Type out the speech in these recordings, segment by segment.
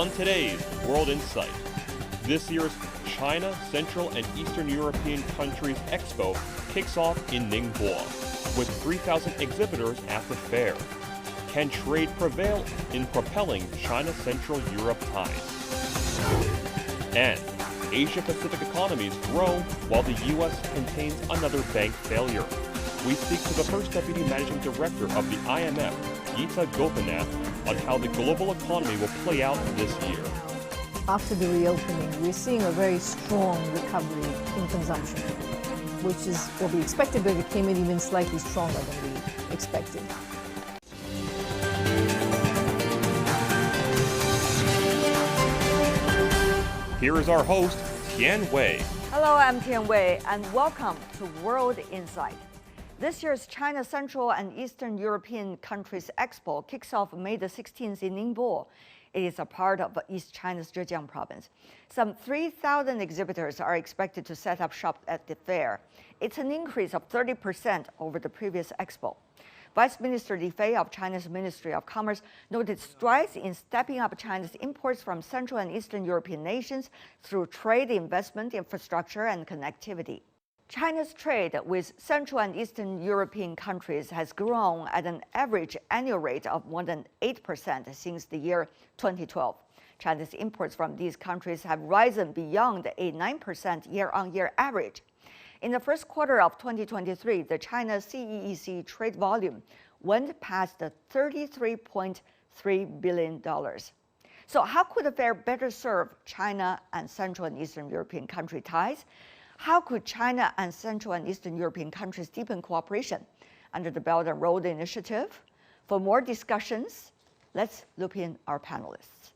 On today's World Insight, this year's China, Central and Eastern European Countries Expo kicks off in Ningbo, with 3,000 exhibitors at the fair. Can trade prevail in propelling China-Central Europe ties? And Asia-Pacific economies grow while the U.S. contains another bank failure. We speak to the first Deputy Managing Director of the IMF, Geeta Gopinath, on how the global economy will play out this year. After the reopening, we're seeing a very strong recovery in consumption, which is what we expected, but it came in even slightly stronger than we expected. Here is our host, Tian Wei. Hello, I'm Tian Wei, and welcome to World Insight. This year's China, Central and Eastern European Countries Expo kicks off May the 16th in Ningbo. It is a part of East China's Zhejiang province. Some 3,000 exhibitors are expected to set up shop at the fair. It's an increase of 30% over the previous expo. Vice Minister Li Fei of China's Ministry of Commerce noted strides in stepping up China's imports from Central and Eastern European nations through trade, investment, infrastructure, and connectivity. China's trade with Central and Eastern European countries has grown at an average annual rate of more than 8% since the year 2012. China's imports from these countries have risen beyond a 9% year-on-year average. In the first quarter of 2023, the China-CEEC trade volume went past the $33.3 billion. So how could the fair better serve China and Central and Eastern European country ties? How could China and Central and Eastern European countries deepen cooperation under the Belt and Road Initiative? For more discussions, let's loop in our panelists.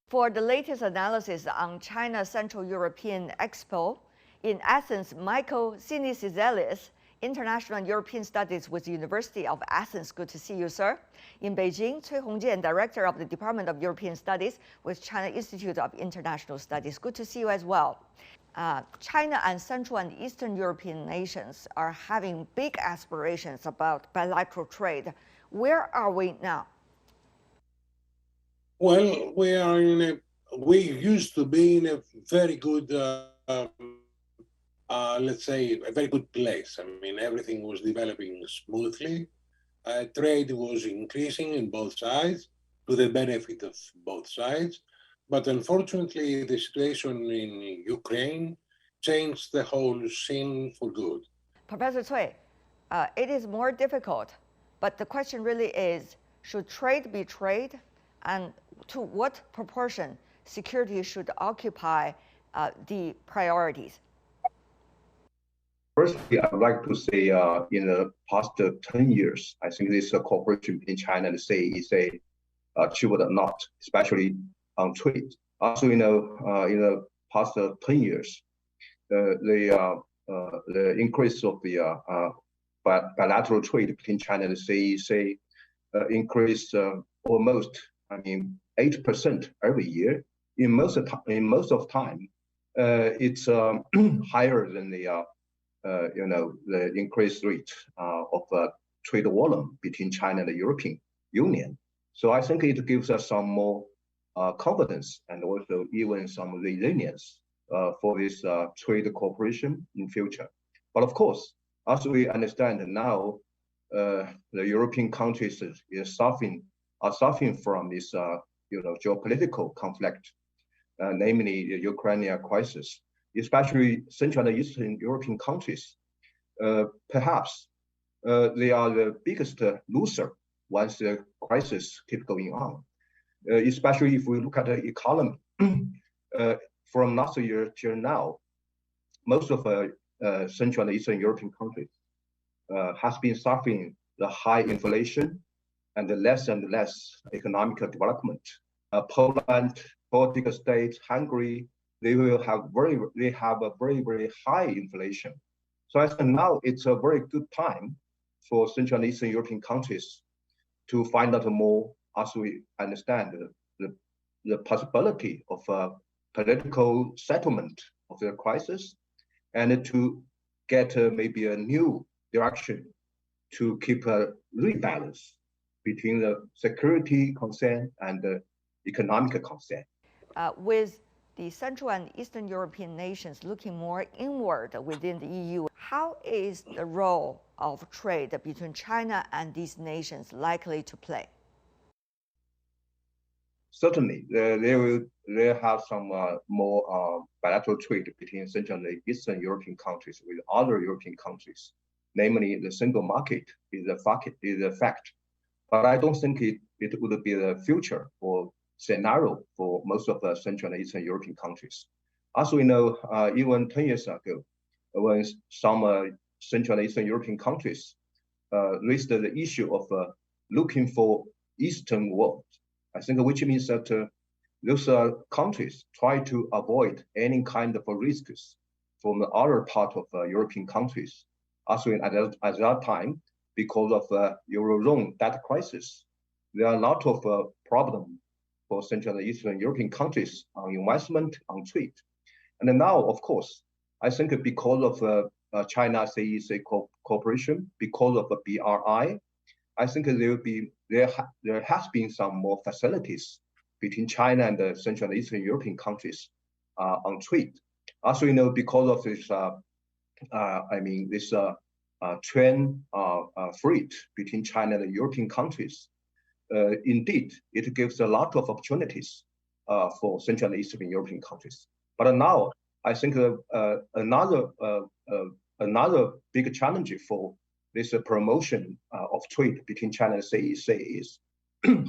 For the latest analysis on China Central European Expo, in Athens, Michael Sinisizelis, International and European Studies with the University of Athens. Good to see you, sir. In Beijing, Cui Hongjian, Director of the Department of European Studies with China Institute of International Studies. Good to see you as well. China and Central and Eastern European nations are having big aspirations about bilateral trade. Where are we now? Well, we used to be in a very good, let's say, a very good place. I mean, everything was developing smoothly. Trade was increasing in both sides to the benefit of both sides. But unfortunately, the situation in Ukraine changed the whole scene for good. Professor Cui, it is more difficult, but the question really is, should trade be trade? And to what proportion security should occupy the priorities? Firstly, I would like to say in the past 10 years, I think this cooperation between China and CEEC achieved a lot, especially on trade. Also, in the past 10 years, the increase of the bilateral trade between China and CEEC increased almost, 8% every year. In most of time, it's higher than the increased rate of trade volume between China and the European Union. So I think it gives us some more confidence and also even some resilience for this trade cooperation in future. But of course, as we understand now, the European countries are suffering from this geopolitical conflict, namely the Ukrainian crisis. Especially Central and Eastern European countries, perhaps they are the biggest loser once the crisis keeps going on. Especially if we look at the economy, from last year till now, most of Central and Eastern European countries has been suffering the high inflation and the less and less economic development. Poland, Baltic states, Hungary, they have a very, very high inflation. So I think now it's a very good time for Central and Eastern European countries to find out more, as we understand, the possibility of a political settlement of the crisis and to get maybe a new direction to keep a rebalance between the security concern and the economic concern. With the Central and Eastern European nations looking more inward within the EU, how is the role of trade between China and these nations likely to play? Certainly, they have some more bilateral trade between Central and Eastern European countries with other European countries. Namely, the single market is a fact. But I don't think it would be the future or scenario for most of the Central and Eastern European countries. As we know, even 10 years ago, when some Central and Eastern European countries raised the issue of looking for Eastern world, I think which means that those countries try to avoid any kind of risks from the other part of European countries. Also at that time, because of Eurozone debt crisis, there are a lot of problems for Central and Eastern European countries on investment, on trade. And now, of course, I think because of China-CEEC cooperation, because of the BRI, I think there has been some more facilities between China and the Central and Eastern European countries on trade. As we know, because of this, train freight between China and the European countries, indeed, it gives a lot of opportunities for Central and Eastern European countries. But now, I think another big challenge for this promotion of trade between China and CEEC is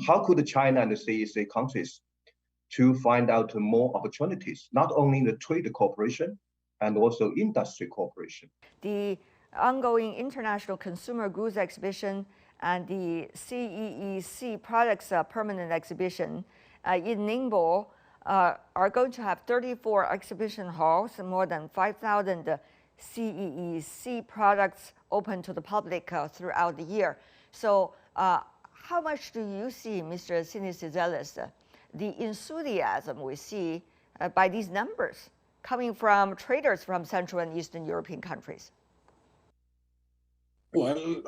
how could China and the CEEC countries to find out more opportunities, not only in the trade cooperation and also industry cooperation. The ongoing International Consumer Goods Exhibition and the CEEC Products Permanent Exhibition in Ningbo are going to have 34 exhibition halls and more than 5,000 CEEC products open to the public throughout the year. So how much do you see, Mr. CEECs, the enthusiasm we see by these numbers coming from traders from Central and Eastern European countries? Well,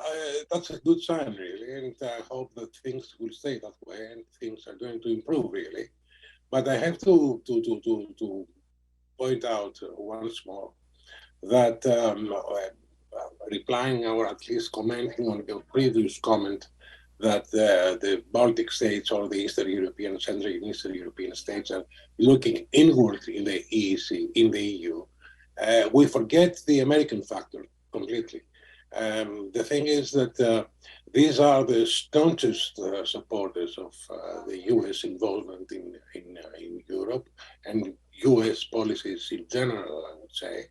that's a good sign, really, and I hope that things will stay that way and things are going to improve, really. But I have to point out once more that replying or at least commenting on your previous comment that the Baltic states or the Eastern European, Central and Eastern European states are looking inward in the EEC, in the EU, we forget the American factor completely. The thing is that these are the staunchest supporters of the US involvement in Europe and US policies in general, I would say.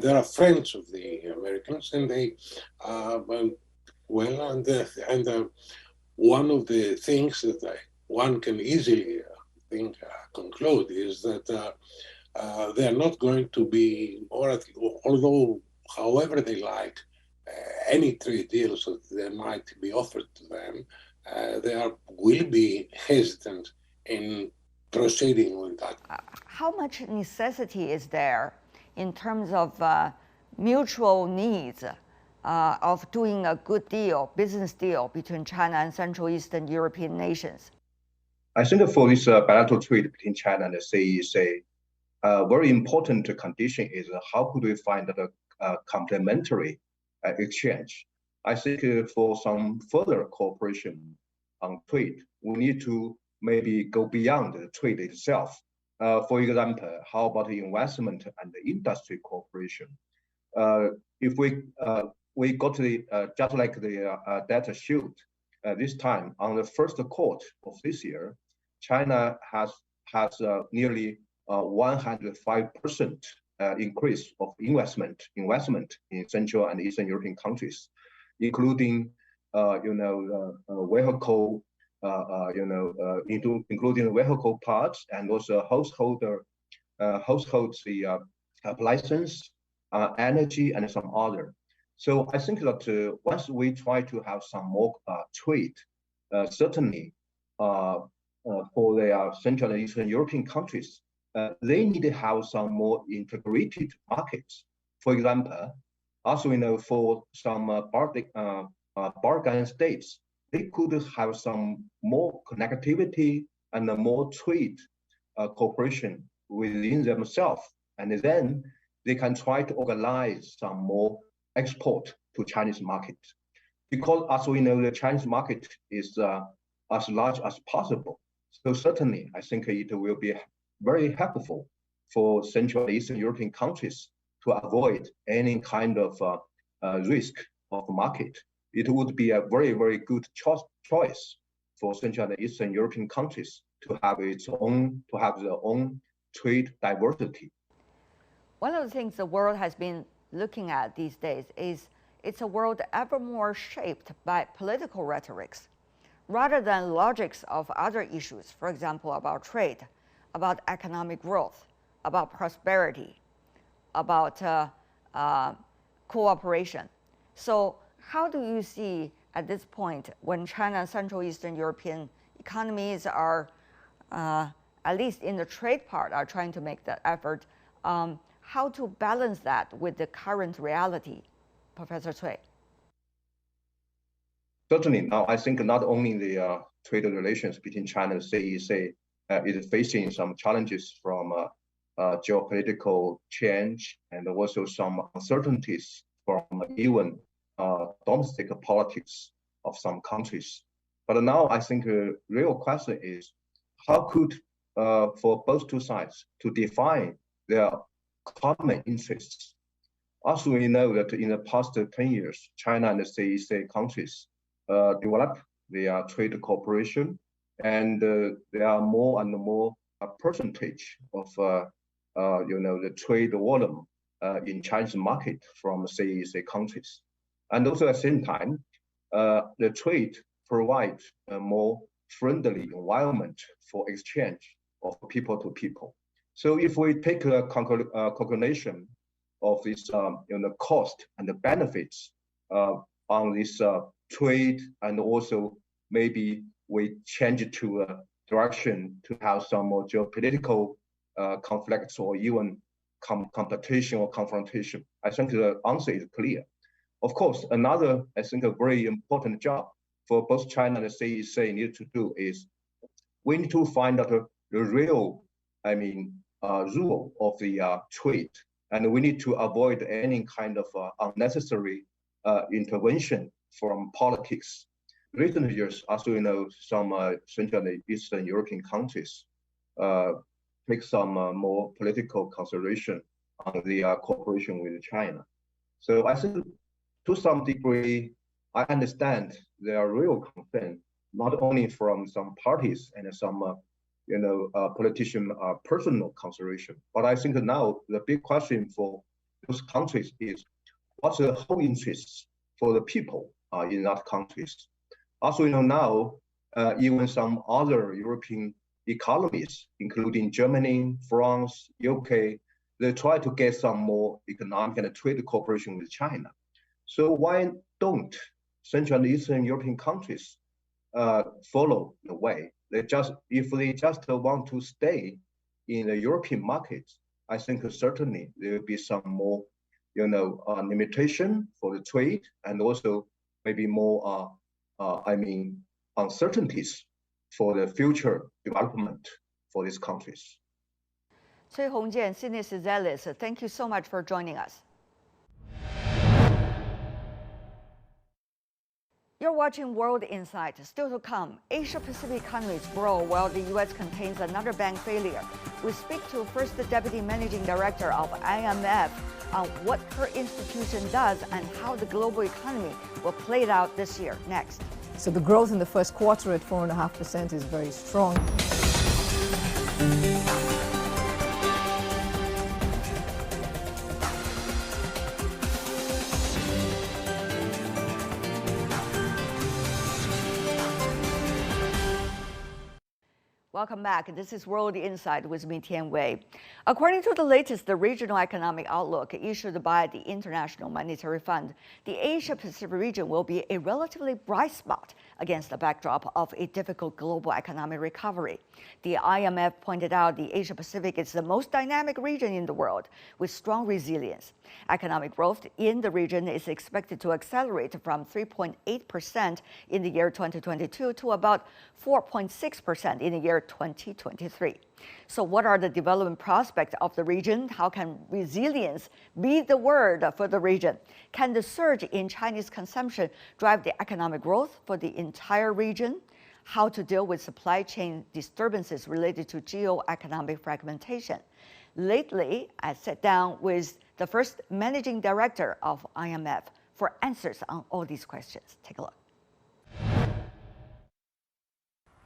They are friends of the Americans, and they, one of the things that one can easily conclude is that they are not going to be, although however they like, any trade deals that they might be offered to them, they will be hesitant in proceeding with that. How much necessity is there in terms of mutual needs of doing a good deal, business deal between China and Central Eastern European nations? I think for this bilateral trade between China and the CEEC, a very important condition is how could we find a complementary exchange. I think for some further cooperation on trade, we need to maybe go beyond the trade itself. For example, how about the investment and the industry cooperation? If we got the just like the data showed this time on the first quarter of this year, China has nearly 105% increase of investment in Central and Eastern European countries, including vehicle, including vehicle parts and also household license, energy, and some other. So I think that once we try to have some more trade, certainly for the Central and Eastern European countries, they need to have some more integrated markets. For example, Also, for some bargain states, they could have some more connectivity and more trade cooperation within themselves, and then they can try to organize some more export to Chinese market. Because as we know, the Chinese market is as large as possible. So certainly, I think it will be very helpful for Central and Eastern European countries to avoid any kind of risk of market. It would be a very, very good choice for Central and Eastern European countries to have their own trade diversity. One of the things the world has been looking at these days is it's a world ever more shaped by political rhetorics rather than logics of other issues, for example, about trade, about economic growth, about prosperity, about cooperation. So how do you see at this point, when China and Central Eastern European economies are, at least in the trade part, are trying to make that effort, how to balance that with the current reality, Professor Cui? Certainly, now I think not only the trade relations between China and CEEC is facing some challenges from geopolitical change and also some uncertainties from even domestic politics of some countries. But now I think the real question is how could, for both two sides, to define their common interests. Also, we know that in the past 10 years, China and the CEEC countries developed their trade cooperation, and there are more and more percentage of the trade volume in Chinese market from CEEC countries. And also at the same time, the trade provides a more friendly environment for exchange of people to people. So if we take a calculation of this cost and the benefits on this trade, and also maybe we change it to a direction to have some more geopolitical conflicts or even competition or confrontation, I think the answer is clear. Of course, another, I think, a very important job for both China and the CEEC need to do is we need to find out the real, rule of the trade, and we need to avoid any kind of unnecessary intervention from politics. Recent years, as we know, some Central and Eastern European countries take some more political consideration on the cooperation with China. So I think to some degree, I understand there are real concern, not only from some parties and some politician personal consideration, but I think now the big question for those countries is what's the whole interests for the people in that countries. Also, now even some other European economies, including Germany, France, UK, they try to get some more economic and trade cooperation with China. So why don't Central and Eastern European countries follow the way? If they just want to stay in the European market, I think certainly there will be some more, limitation for the trade, and also maybe more, uncertainties for the future development for these countries. Cui Hongjian, Sydney Zealous, thank you so much for joining us. You're watching World Insight. Still to come, Asia-Pacific economies grow while the U.S. contains another bank failure. We speak to First Deputy Managing Director of IMF on what her institution does and how the global economy will play it out this year. Next. So the growth in the first quarter at 4.5% is very strong. Welcome back. This is World Insight with me, Tian Wei. According to the latest Regional Economic Outlook issued by the International Monetary Fund, the Asia-Pacific region will be a relatively bright spot against the backdrop of a difficult global economic recovery. The IMF pointed out the Asia-Pacific is the most dynamic region in the world, with strong resilience. Economic growth in the region is expected to accelerate from 3.8% in the year 2022 to about 4.6% in the year 2023. So what are the development prospects of the region? How can resilience be the word for the region? Can the surge in Chinese consumption drive the economic growth for the entire region? How to deal with supply chain disturbances related to geo-economic fragmentation? Lately, I sat down with the first managing director of IMF for answers on all these questions. Take a look.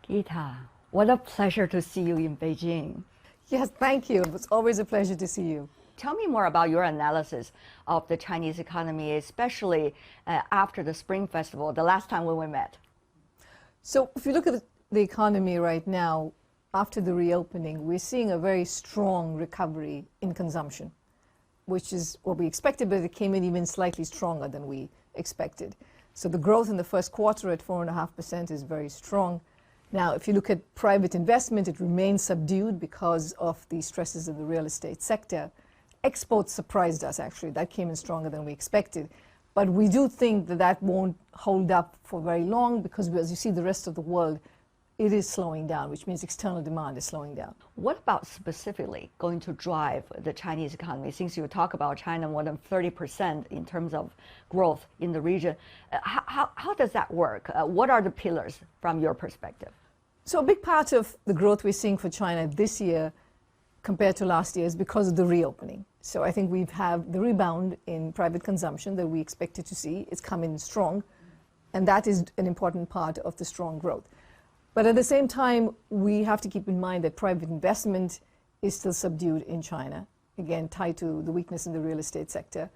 Gita, what a pleasure to see you in Beijing. Yes, thank you. It's always a pleasure to see you. Tell me more about your analysis of the Chinese economy, especially after the Spring Festival, the last time when we met. So if you look at the economy right now, after the reopening, we're seeing a very strong recovery in consumption, which is what we expected, but it came in even slightly stronger than we expected. So the growth in the first quarter at 4.5% is very strong. Now, if you look at private investment, it remains subdued because of the stresses in the real estate sector. Exports surprised us, actually. That came in stronger than we expected. But we do think that that won't hold up for very long because, as you see, the rest of the world, it is slowing down, which means external demand is slowing down. What about specifically going to drive the Chinese economy? Since you talk about China more than 30% in terms of growth in the region, how does that work? What are the pillars from your perspective? So a big part of the growth we're seeing for China this year compared to last year is because of the reopening. So I think we've had the rebound in private consumption that we expected to see. It's come in strong, and that is an important part of the strong growth. But at the same time, we have to keep in mind that private investment is still subdued in China, again, tied to the weakness in the real estate sector.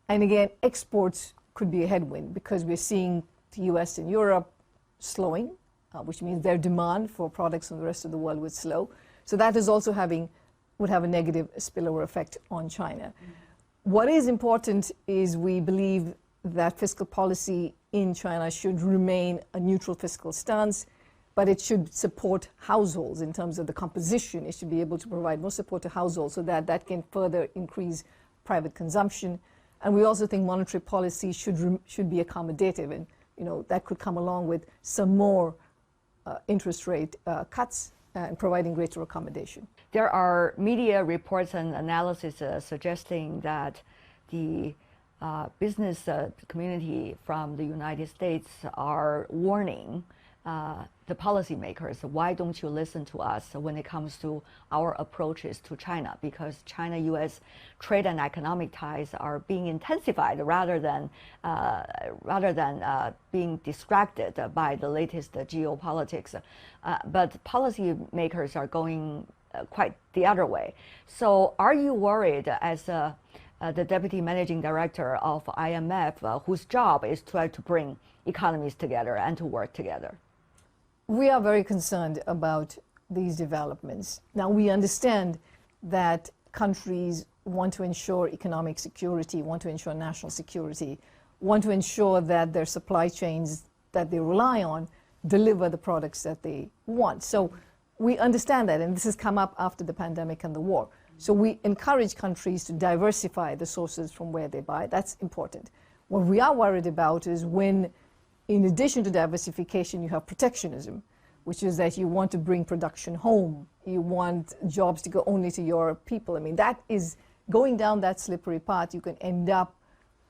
And again, exports could be a headwind because we're seeing the US and Europe slowing, which means their demand for products from the rest of the world would slow. So that is also would have a negative spillover effect on China. What is important is we believe that fiscal policy in China should remain a neutral fiscal stance, but it should support households in terms of the composition. It should be able to provide more support to households so that that can further increase private consumption. And we also think monetary policy should be accommodative, and that could come along with some more interest rate cuts and providing greater accommodation. There are media reports and analysis suggesting that the business community from the United States are warning the policymakers, why don't you listen to us when it comes to our approaches to China? Because China-U.S. trade and economic ties are being intensified rather than being distracted by the latest geopolitics. But policymakers are going quite the other way. So are you worried as the Deputy Managing Director of IMF, whose job is to try to bring economies together and to work together? We are very concerned about these developments. Now, we understand that countries want to ensure economic security, want to ensure national security, want to ensure that their supply chains that they rely on deliver the products that they want. So we understand that, and this has come up after the pandemic and the war. So we encourage countries to diversify the sources from where they buy. That's important. What we are worried about is when, in addition to diversification, you have protectionism, which is that you want to bring production home. You want jobs to go only to your people. I mean, that is going down that slippery path. You can end up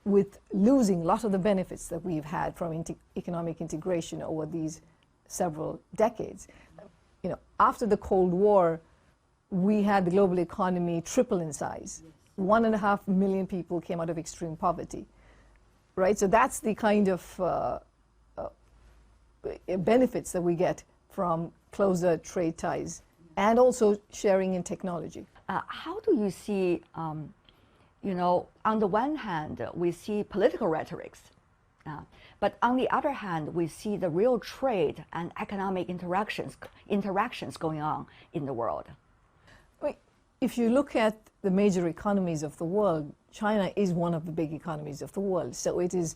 with losing a lot of the benefits that we've had from economic integration over these several decades. After the Cold War, we had the global economy triple in size. 1.5 million people came out of extreme poverty, right? So that's the kind of benefits that we get from closer trade ties and also sharing in technology. How do you see, on the one hand, we see political rhetorics But on the other hand, we see the real trade and economic interactions going on in the world. If you look at the major economies of the world, China is one of the big economies of the world. So it is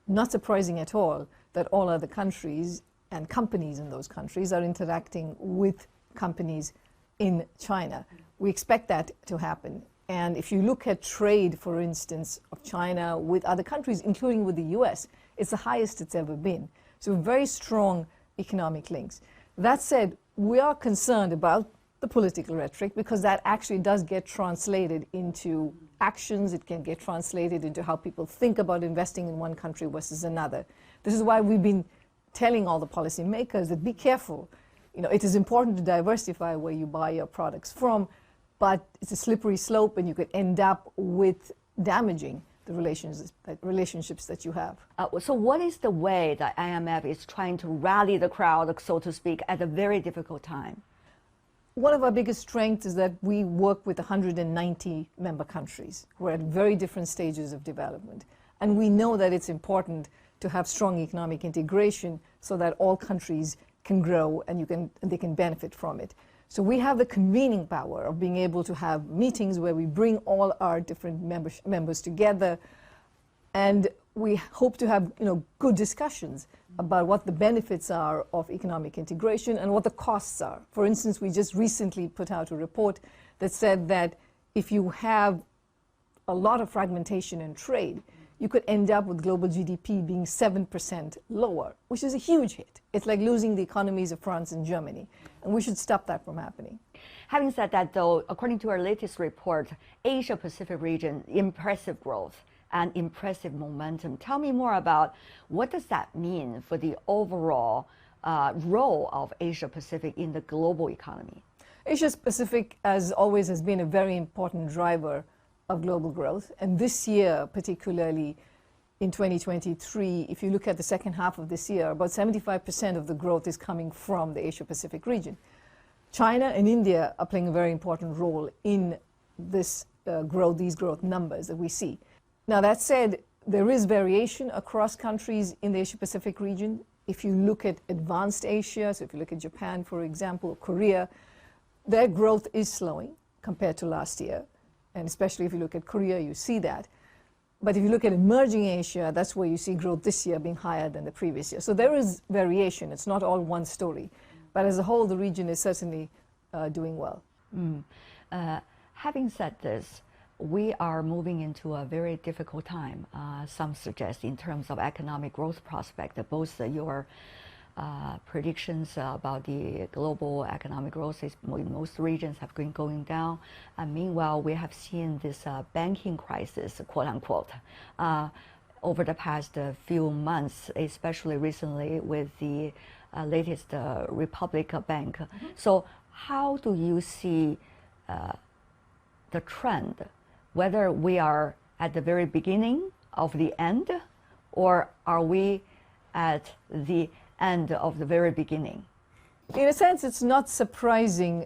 not surprising at all that all other countries and companies in those countries are interacting with companies in China. We expect that to happen. And if you look at trade, for instance, of China with other countries, including with the US, it's the highest it's ever been. So very strong economic links. That said, we are concerned about the political rhetoric because that actually does get translated into actions. It can get translated into how people think about investing in one country versus another. This is why we've been telling all the policymakers that be careful. You know, it is important to diversify where you buy your products from, but it's a slippery slope and you could end up with damaging the relationships that you have. So what is the way that IMF is trying to rally the crowd, so to speak, at a very difficult time? One of our biggest strengths is that we work with 190 member countries who are at very different stages of development. And we know that it's important to have strong economic integration so that all countries can grow and they can benefit from it. So we have the convening power of being able to have meetings where we bring all our different members together, and we hope to have good discussions about what the benefits are of economic integration and what the costs are. For instance, we just recently put out a report that said that if you have a lot of fragmentation in trade, you could end up with global GDP being 7% lower, which is a huge hit. It's like losing the economies of France and Germany, and we should stop that from happening. Having said that, though, according to our latest report, Asia-Pacific region, impressive growth and impressive momentum. Tell me more about what does that mean for the overall role of Asia-Pacific in the global economy? Asia-Pacific, as always, has been a very important driver of global growth. And this year, particularly in 2023, if you look at the second half of this year, about 75% of the growth is coming from the Asia-Pacific region. China and India are playing a very important role in this these growth numbers that we see. Now, that said, there is variation across countries in the Asia-Pacific region. If you look at advanced Asia, so if you look at Japan, for example, or Korea, their growth is slowing compared to last year. And especially if you look at Korea, you see that. But if you look at emerging Asia, that's where you see growth this year being higher than the previous year. So there is variation. It's not all one story. But as a whole, the region is certainly doing well. Having said this, we are moving into a very difficult time, some suggest, in terms of economic growth prospect. Both your predictions about the global economic growth in most regions have been going down. And meanwhile, we have seen this banking crisis, quote unquote, over the past few months, especially recently with the latest Republic Bank. So how do you see the trend, whether we are at the very beginning of the end, or are we at the end of the very beginning? In a sense, it's not surprising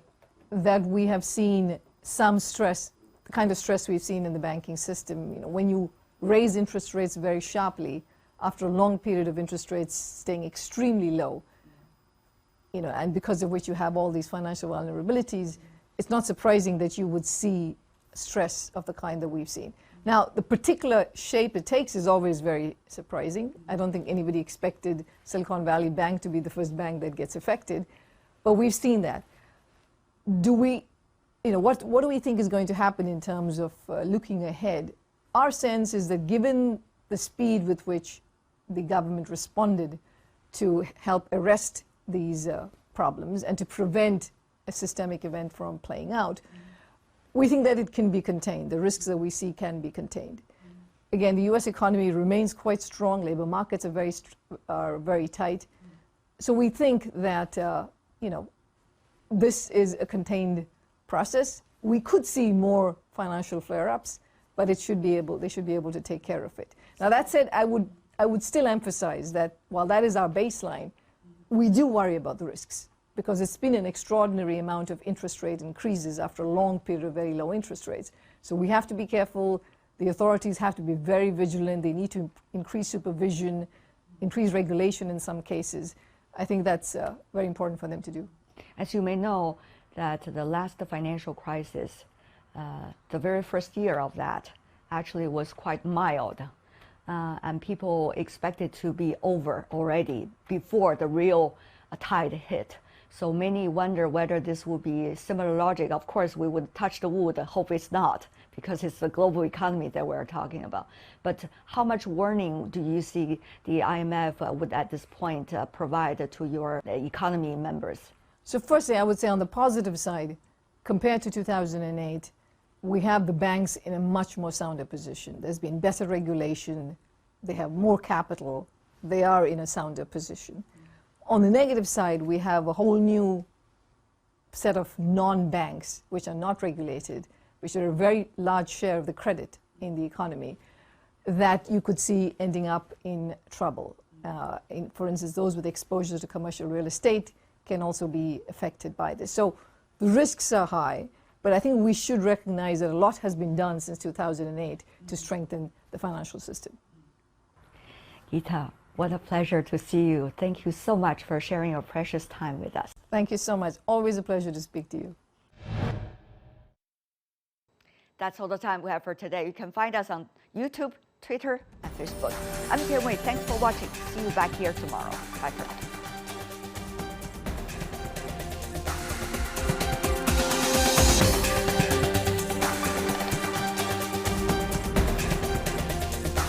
that we have seen some stress, the kind of stress we've seen in the banking system. When you raise interest rates very sharply after a long period of interest rates staying extremely low, and because of which you have all these financial vulnerabilities, it's not surprising that you would see stress of the kind that we've seen. Now, the particular shape it takes is always very surprising. I don't think anybody expected Silicon Valley Bank to be the first bank that gets affected, but we've seen that. What do we think is going to happen in terms of looking ahead? Our sense is that given the speed with which the government responded to help arrest these problems and to prevent a systemic event from playing out, we think that it can be contained. The risks that we see can be contained. Again, the U.S. economy remains quite strong. Labor markets are very tight. So we think that this is a contained process. We could see more financial flare-ups, but they should be able to take care of it. Now, that said, I would still emphasize that while that is our baseline, we do worry about the risks, because it's been an extraordinary amount of interest rate increases after a long period of very low interest rates. So we have to be careful The authorities have to be very vigilant. They need to increase supervision, increase regulation in some cases. I think that's very important for them to do. As you may know, that the last financial crisis, the very first year of that actually was quite mild. And people expected to be over already before the real tide hit. So many wonder whether this will be similar logic. Of course, we would touch the wood, hope it's not, because it's the global economy that we're talking about. But how much warning do you see the IMF would at this point provide to your economy members? So firstly, I would say on the positive side, compared to 2008, we have the banks in a much more sounder position. There's been better regulation. They have more capital. They are in a sounder position. On the negative side, we have a whole new set of non-banks, which are not regulated, which are a very large share of the credit in the economy, that you could see ending up in trouble. For instance, those with exposure to commercial real estate can also be affected by this. So the risks are high, but I think we should recognize that a lot has been done since 2008 to strengthen the financial system. Geeta, what a pleasure to see you. Thank you so much for sharing your precious time with us. Thank you so much. Always a pleasure to speak to you. That's all the time we have for today. You can find us on YouTube, Twitter, and Facebook. I'm Tian Wei. Thanks for watching. See you back here tomorrow. Bye for now.